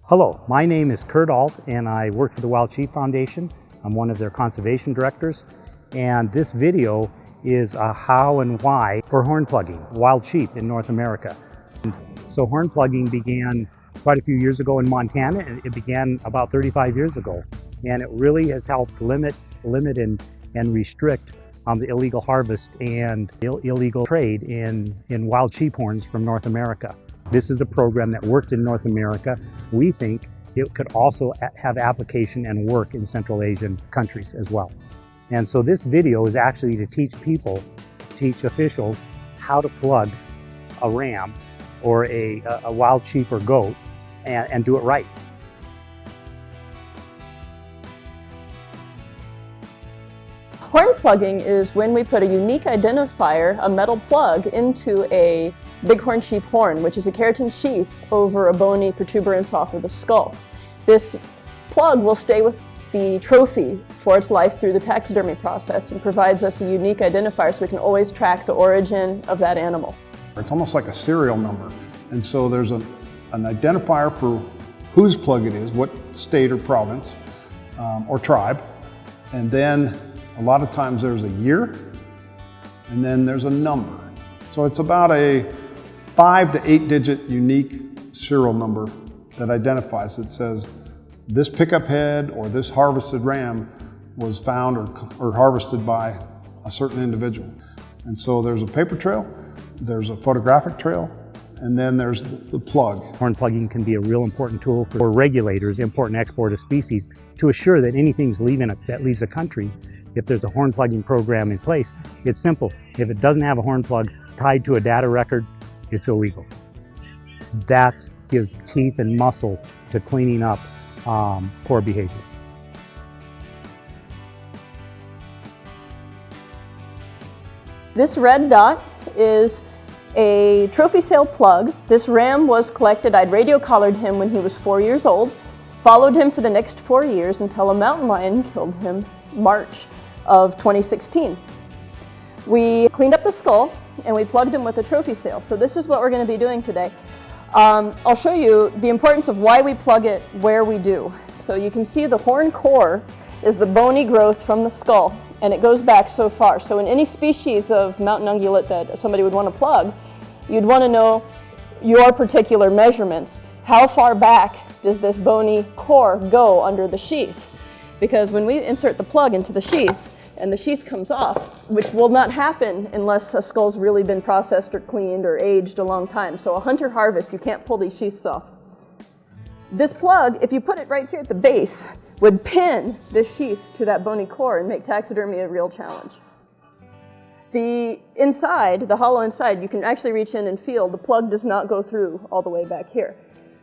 Hello, my name is Kurt Alt and I work for the Wild Sheep Foundation. I'm one of their conservation directors, and this video is a how and why for horn plugging wild sheep in North America. So horn plugging began quite a few years ago in Montana, and it began about 35 years ago, and it really has helped limit and restrict the illegal harvest and illegal trade in wild sheep horns from North America. This is a program that worked in North America. We think it could also have application and work in Central Asian countries as well. And so this video is actually to teach officials how to plug a ram or a wild sheep or goat and do it right. Horn plugging is when we put a unique identifier, a metal plug, into a bighorn sheep horn, which is a keratin sheath over a bony protuberance off of the skull. This plug will stay with the trophy for its life through the taxidermy process and provides us a unique identifier so we can always track the origin of that animal. It's almost like a serial number, and so there's an identifier for whose plug it is, what state or province or tribe, and then a lot of times there's a year, and then there's a number. So it's about a 5 to 8 digit unique serial number that identifies, it says this pickup head or this harvested ram was found or harvested by a certain individual. And so there's a paper trail, there's a photographic trail, and then there's the plug. Horn plugging can be a real important tool for regulators, import and export of species, to assure that anything that leaves a country, if there's a horn plugging program in place, it's simple. If it doesn't have a horn plug tied to a data record, it's illegal. That gives teeth and muscle to cleaning up poor behavior. This red dot is a trophy sale plug. This ram was collected. I'd radio collared him when he was 4 years old, followed him for the next 4 years until a mountain lion killed him March of 2016. We cleaned up the skull and we plugged him with a trophy sale. So this is what we're going to be doing today. I'll show you the importance of why we plug it where we do. So you can see the horn core is the bony growth from the skull, and it goes back so far. So in any species of mountain ungulate that somebody would want to plug, you'd want to know your particular measurements. How far back does this bony core go under the sheath? Because when we insert the plug into the sheath and the sheath comes off, which will not happen unless a skull's really been processed or cleaned or aged a long time. So a hunter harvest, you can't pull these sheaths off. This plug, if you put it right here at the base, would pin this sheath to that bony core and make taxidermy a real challenge. The inside, the hollow inside, you can actually reach in and feel the plug does not go through all the way back here.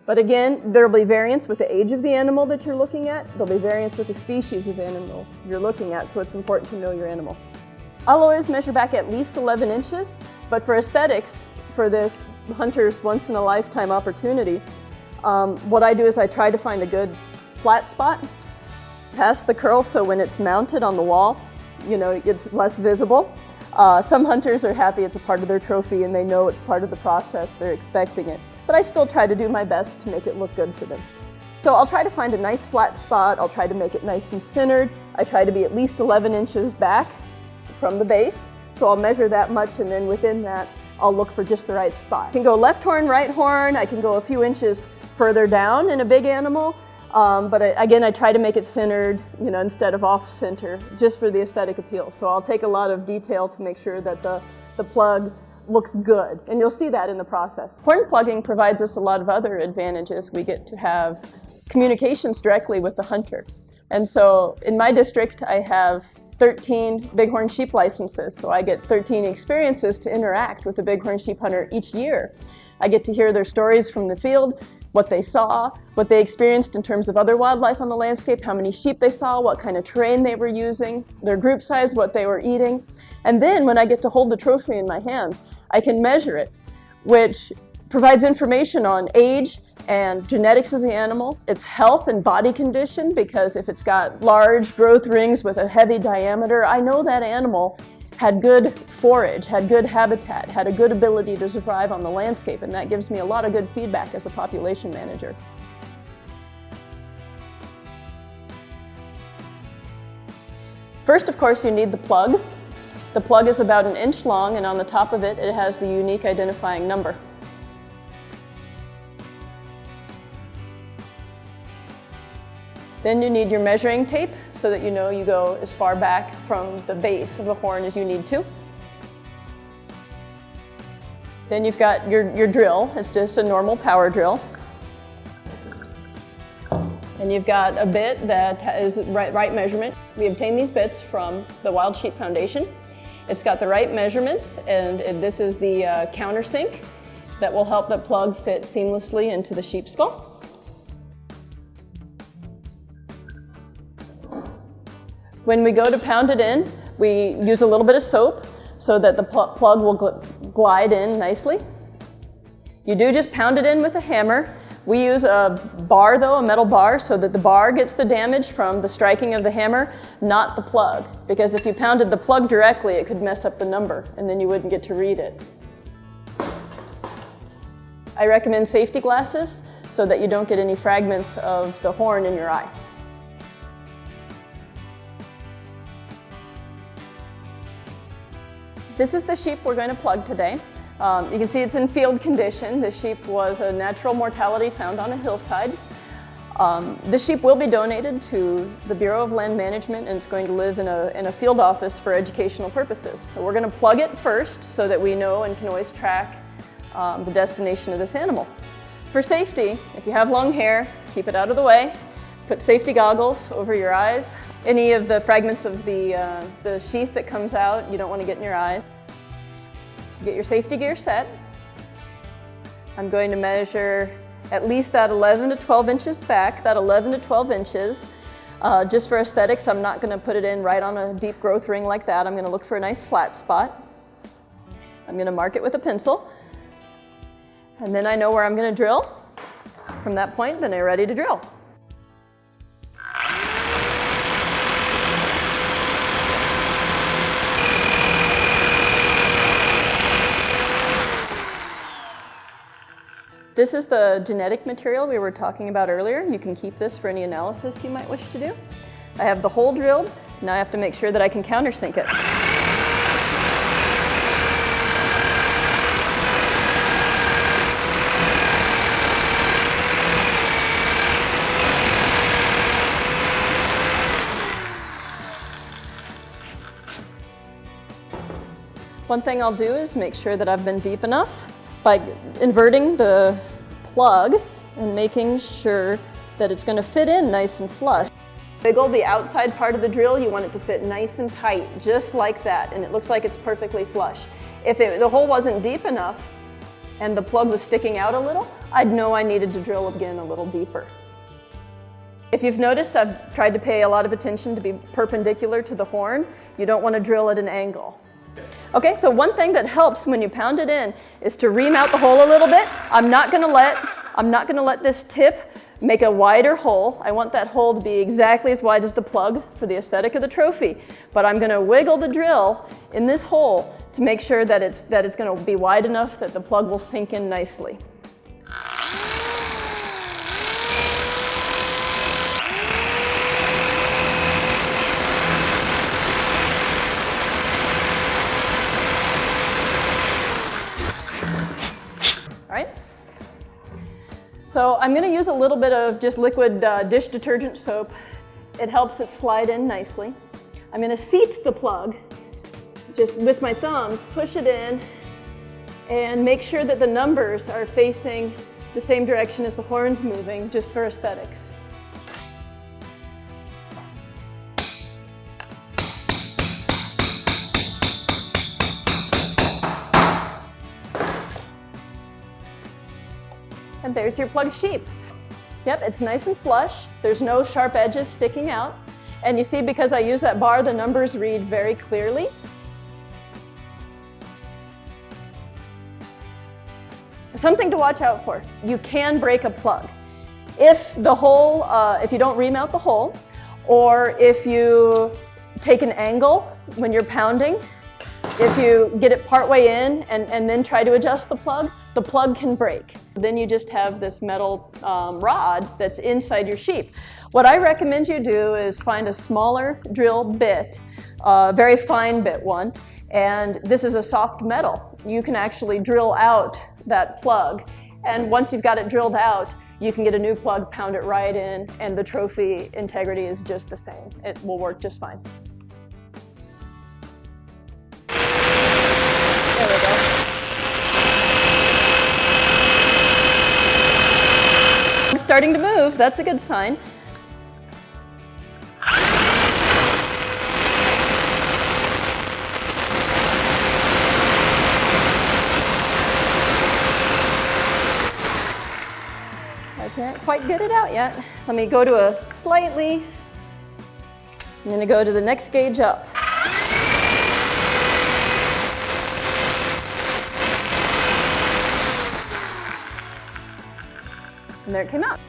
But again, there will be variance with the age of the animal that you're looking at. There'll be variance with the species of animal you're looking at, so it's important to know your animal. I'll always measure back at least 11 inches, but for aesthetics, for this hunter's once-in-a-lifetime opportunity, what I do is I try to find a good flat spot past the curl, so when it's mounted on the wall, you know, it's less visible. Some hunters are happy it's a part of their trophy and they know it's part of the process, they're expecting it. But I still try to do my best to make it look good for them. So I'll try to find a nice flat spot, I'll try to make it nice and centered. I try to be at least 11 inches back from the base, so I'll measure that much, and then within that, I'll look for just the right spot. I can go left horn, right horn, I can go a few inches further down in a big animal, but again, I try to make it centered, you know, instead of off center, just for the aesthetic appeal. So I'll take a lot of detail to make sure that the plug looks good, and you'll see that in the process. Horn plugging provides us a lot of other advantages. We get to have communications directly with the hunter. And so in my district, I have 13 bighorn sheep licenses, so I get 13 experiences to interact with the bighorn sheep hunter each year. I get to hear their stories from the field, what they saw, what they experienced in terms of other wildlife on the landscape, how many sheep they saw, what kind of terrain they were using, their group size, what they were eating. And then when I get to hold the trophy in my hands, I can measure it, which provides information on age and genetics of the animal, its health and body condition, because if it's got large growth rings with a heavy diameter, I know that animal had good forage, had good habitat, had a good ability to survive on the landscape, and that gives me a lot of good feedback as a population manager. First, of course, you need the plug. The plug is about 1 inch long, and on the top of it, it has the unique identifying number. Then you need your measuring tape so that you know you go as far back from the base of the horn as you need to. Then you've got your drill. It's just a normal power drill. And you've got a bit that is right measurement. We obtained these bits from the Wild Sheep Foundation. It's got the right measurements, and this is the countersink that will help the plug fit seamlessly into the sheep skull. When we go to pound it in, we use a little bit of soap so that the plug will glide in nicely. You do just pound it in with a hammer. We use a bar though, a metal bar, so that the bar gets the damage from the striking of the hammer, not the plug. Because if you pounded the plug directly, it could mess up the number and then you wouldn't get to read it. I recommend safety glasses so that you don't get any fragments of the horn in your eye. This is the sheep we're going to plug today. You can see it's in field condition. The sheep was a natural mortality found on a hillside. The sheep will be donated to the Bureau of Land Management, and it's going to live in a field office for educational purposes. So we're going to plug it first so that we know and can always track the destination of this animal. For safety, if you have long hair, keep it out of the way. Put safety goggles over your eyes. Any of the fragments of the sheath that comes out, you don't want to get in your eyes. So get your safety gear set. I'm going to measure at least that 11 to 12 inches back, that 11 to 12 inches. Just for aesthetics, I'm not going to put it in right on a deep growth ring like that. I'm going to look for a nice flat spot. I'm going to mark it with a pencil. And then I know where I'm going to drill. From that point, then I'm ready to drill. This is the genetic material we were talking about earlier. You can keep this for any analysis you might wish to do. I have the hole drilled. Now I have to make sure that I can countersink it. One thing I'll do is make sure that I've been deep enough by inverting the plug and making sure that it's going to fit in nice and flush. Wiggle the outside part of the drill. You want it to fit nice and tight, just like that, and it looks like it's perfectly flush. If the hole wasn't deep enough and the plug was sticking out a little, I'd know I needed to drill again a little deeper. If you've noticed, I've tried to pay a lot of attention to be perpendicular to the horn. You don't want to drill at an angle. Okay, so one thing that helps when you pound it in is to ream out the hole a little bit. I'm not gonna let this tip make a wider hole. I want that hole to be exactly as wide as the plug for the aesthetic of the trophy. But I'm gonna wiggle the drill in this hole to make sure that it's gonna be wide enough that the plug will sink in nicely. So I'm going to use a little bit of just liquid dish detergent soap. It helps it slide in nicely. I'm going to seat the plug, just with my thumbs, push it in, and make sure that the numbers are facing the same direction as the horn's moving, just for aesthetics. And there's your plugged sheep. Yep, it's nice and flush. There's no sharp edges sticking out. And you see, because I use that bar, the numbers read very clearly. Something to watch out for. You can break a plug. If the hole, if you don't ream out the hole, or if you take an angle when you're pounding, if you get it partway in and then try to adjust the plug, the plug can break. Then you just have this metal rod that's inside your sheep. What I recommend you do is find a smaller drill bit, a very fine bit one, and this is a soft metal. You can actually drill out that plug, and once you've got it drilled out, you can get a new plug, pound it right in, and the trophy integrity is just the same. It will work just fine. There we go. It's starting to move, that's a good sign. I can't quite get it out yet. Let me go to a slightly, I'm going to go to the next gauge up. And there it came out.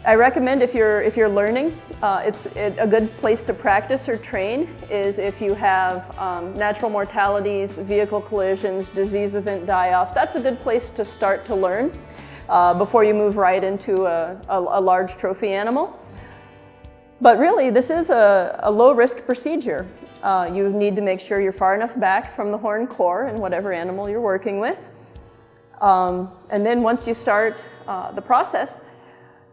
I recommend if you're learning, it's a good place to practice or train is if you have natural mortalities, vehicle collisions, disease event die-offs. That's a good place to start to learn before you move right into a large trophy animal. But really, this is a low-risk procedure. You need to make sure you're far enough back from the horn core in whatever animal you're working with. And then once you start the process,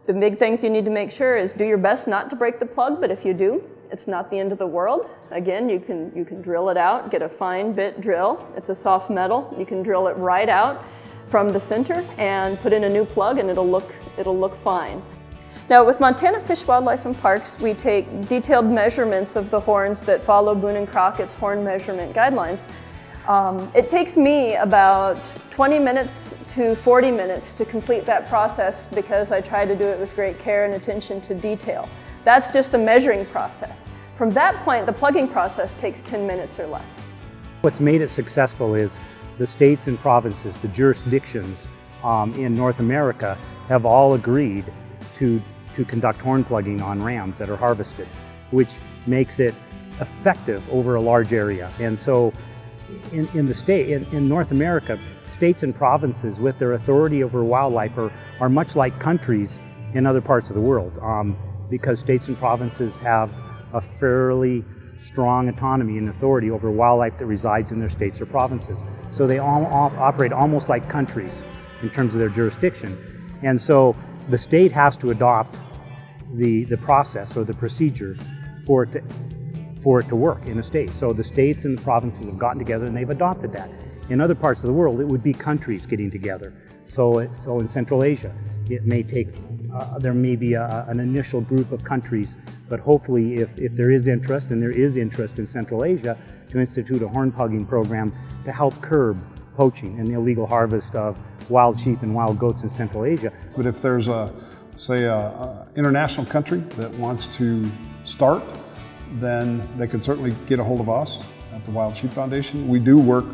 the big things you need to make sure is do your best not to break the plug, but if you do, it's not the end of the world. Again, you can drill it out, get a fine bit drill. It's a soft metal. You can drill it right out from the center and put in a new plug and it'll look fine. Now with Montana Fish, Wildlife and Parks, we take detailed measurements of the horns that follow Boone and Crockett's horn measurement guidelines. It takes me about 20 minutes to 40 minutes to complete that process because I try to do it with great care and attention to detail. That's just the measuring process. From that point, the plugging process takes 10 minutes or less. What's made it successful is the states and provinces, the jurisdictions in North America have all agreed to conduct horn plugging on rams that are harvested, which makes it effective over a large area. And so in North America, states and provinces with their authority over wildlife are much like countries in other parts of the world because states and provinces have a fairly strong autonomy and authority over wildlife that resides in their states or provinces. So they all operate almost like countries in terms of their jurisdiction. And so the state has to adopt the process or the procedure for it to work in a state. So the states and the provinces have gotten together and they've adopted that. In other parts of the world, it would be countries getting together. So in Central Asia, it may take, there may be an initial group of countries, but hopefully if there is interest, and there is interest in Central Asia, to institute a horn plugging program to help curb poaching and the illegal harvest of wild sheep and wild goats in Central Asia. But if there's say an international country that wants to start, then they can certainly get a hold of us at the Wild Sheep Foundation. We do work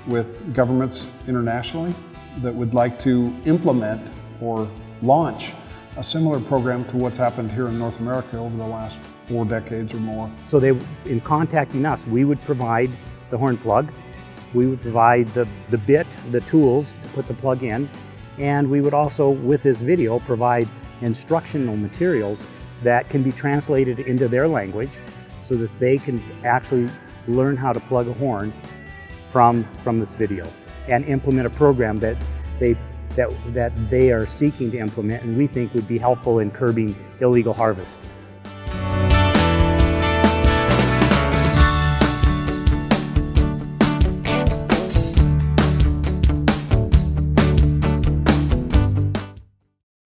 with governments internationally that would like to implement or launch a similar program to what's happened here in North America over the last 4 decades or more. So in contacting us, we would provide the horn plug, we would provide the bit, the tools to put the plug in, and we would also, with this video, provide instructional materials that can be translated into their language so that they can actually learn how to plug a horn from this video and implement a program that they are seeking to implement and we think would be helpful in curbing illegal harvest.